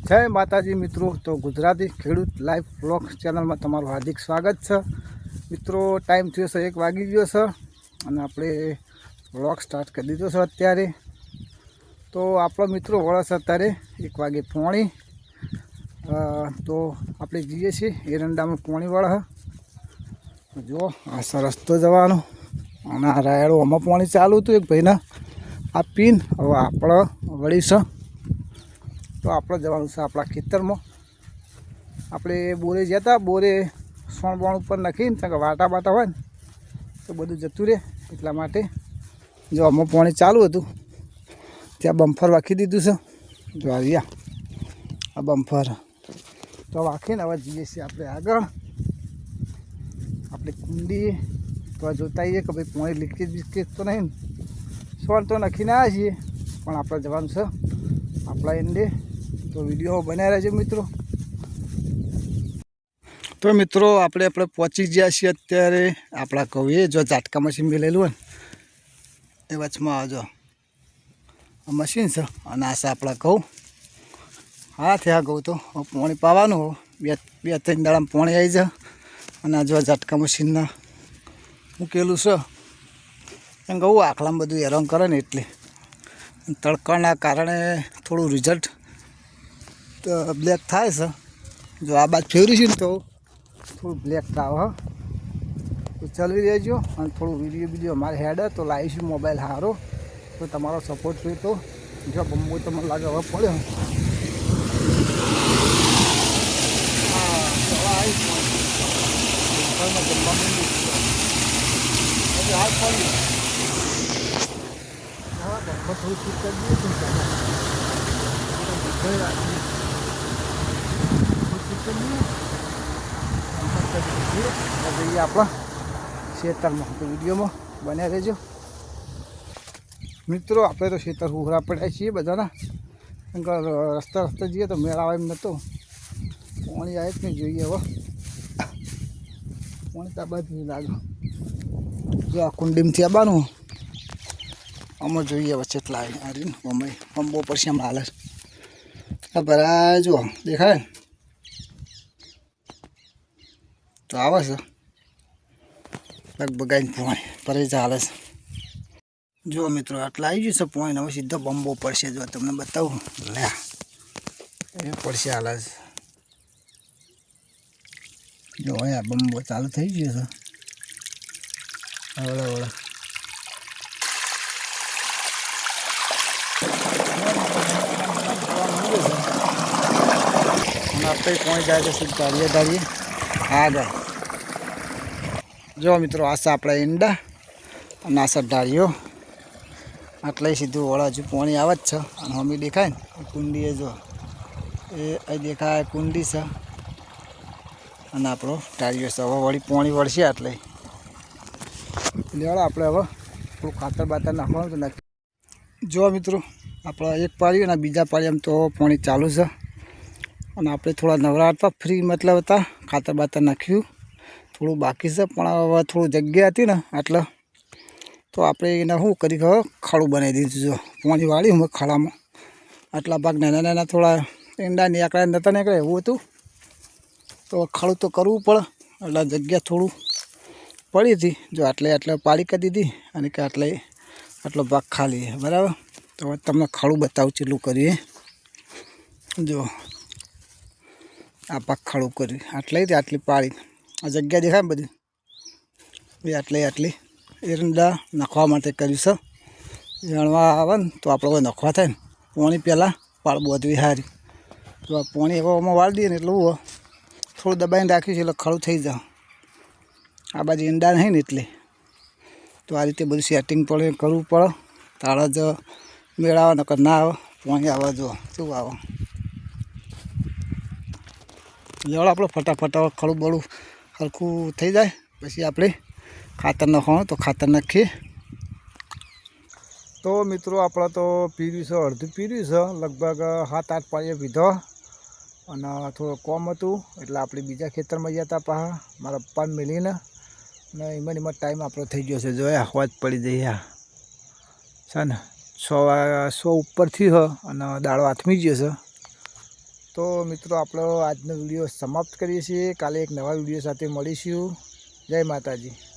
जय माताजी मित्रों। तो गुजराती खेडूत लाइव व्लॉग चैनल में तमारू हार्दिक स्वागत है। मित्रों टाइम थयो छे 1 वागी गयो छे अने आपणे व्लॉग स्टार्ट कर दीधो छे अत्यारे। तो आपणो मित्रों वळे छे अत्यारे 1 वागे पोणी। तो आपणे जीए छीए एरंडा में पोणी वळे है। जो आ रस्तो जवानो अने आ रायडो आमां पोणी चालू हतुं एक भाईना आ पीन हवे आपणे वળી छे। तो आप जवान से अपना खेतर में अपने बोरे जता बोरे सोण बोण पर नाखी वाटा बाटा हो तो बधु जतु रहे एटला माटे जो अमो पानी चालू हतुं त्या बम्फर वाखी दीधुं छे। जो आव्या आ बम्फर तो वाखीने हवे जीए छीए आपणे आगळ आपणी कुंडी। तो जोता आવીએ कि भाई पानी लीकेज बीकेज तो नहीं सोण तो नाखीने आव्या छीए पण आपणे जवानुं छे आपणा एंडे। तो वीडियो बनाया रहे मित्रों। तो मित्रों आपणे आपणे पहुंची गया छीए अत्यारे आपणा कवीए जो झाटका मशीन मिलेलुं होय ए वचमां आवजो आ मशीन छे अने आ छे आपणा घઉં। हाँ थया घઉં तो पाणी पावानुं हो बे त्रण दाड़ा पाणी आई जाए अने आ जो झाटका मशीन मूकेलुं छे घઉં आखलामां बधुं हेरान करे ने एटले तड़काना कारणे थोड़ुं रिजल्ट तो ब्लेक थाय छे। जो आ बात फेवरी छे तो थोड़ा ब्लेक आवे तो चलवी देजो और थोड़ा वीडियो वीडियो हमारे हेड है तो लाईशू मोबाइल हारो तो तमारो सपोर्ट पे तो जो बम्बो तो मन लागे हवे पड़े अपना खेतर में तो वीडियो में बने रहो मित्रों। आप तो खेतर हुहरा पड़ा छे बधाना रस्ता रस्ता जीए तो मेल आवे एम नतो पाणी आए नहीं जोईए हवे पाणी तो आ बाजू नहीं लागे। जो आ कुंडी में आबानुं अमे जोईए हवे चेटला आ रही अमे पंबो पड़शे हमणां हाले आ भराय जो देखाय तो आवे छे लगभग पानी पर चाले। जो मित्रों आटला आई गयुं पानी हवे सीधो बम्बो पड़शे। जो तमने बताऊँ ल्या ए पड़शे हाले जो आ बम्बो चालू थई गयो छे हवड़ा हवड़ा आपे पानी जाए तो सीधे डालिए डालिए आ गए। जो मित्रों आशा अपना ईंडा और आशा डाळीओ आटले सीधू वड़ा हजू पानी आवे ज छे। हमी देखाय कुंडी जो ए देखाय कुंडी से अने आपणो डाळीओ छे। हवे वળી पानी वळशे आटले लेवड़ा आपणे हवे थोडું खातर बातर नाखवानुं तो नाखी। जो मित्रों आपणा एक पाळी अने बीजा पाळीमां तो पानी चालू छे अने आपणे थोड़ा नवरा हता फ्री मतलब हता खातर बातर नाख्युं थोड़ू बाकी से पण हवे थोड़ी जग्या हती ने એટલે तो आपणे एने शुं करी खबर खाड़ू बनावी दीधुं। जो पाणी वाळ्युं हमें खाड़ामां आटला भाग नाना नाना थोड़ा ईंडा नीकळ्या नता नीकळ्या एवुं हतुं तो खाड़ू तो करवुं पड़े એટલે जग्या थोड़ू पड़ी थी। जो आटले आटले पाड़ी कर दीधी अने के आटले आटलो भाग खाली है बराबर। तो हवे तमने खाड़ू बतावुं चेटલું करीए। जो आ भाग खाड़ू करी आटले आटली पाड़ी आ जग्या देखाय बधी ए आटले आटली एरंडा नाखवा माटे कर्युं छे। जाणवा आवे ने तो आपणे नखवा थाय पाणी पहेला पाळ बोधवी हारी। जो आ पाणी हवे आमां वाળી दीए ने એટલે थोड़ું दबाઈને राख्युं छे એટલે खड़ું થઈ जाए। आ बाजू ईंडा नहीं ने એટલે तो आ रीते बधुं सेटिंग पड़े करवुं पड़े ताळे ज मेळ आवे नकर ना आवे पाणी आवे। जो केवुं आवे लेवड़ा आपणे फटाफट खड़ू बड़ू हरखुं थई जाए पछी आपणे खातर नाखवानुं तो खातर नाखीए। तो मित्रों आपणे तो पीर्युं छे अर्धुं पीर्युं छे लगभग 7-8 पाळीए पीधो अने थोड़ो कम हतुं એટલે આપણે બીજા ખેતરમાં ગયા હતા પાછા મારા પપ્પાને મેલીને ને એમાં टाइम આપણો થઈ ગયો છે। જો આ હોજ પડી જઈ છે ને 100 ઉપર થયું છે અને દાડો આથમી ગયો છે। તો મિત્રો આપણો આજનો વિડીયો સમાપ્ત કરીએ છીએ. કાલે એક નવા વિડીયો સાથે મળીશું. જય માતાજી.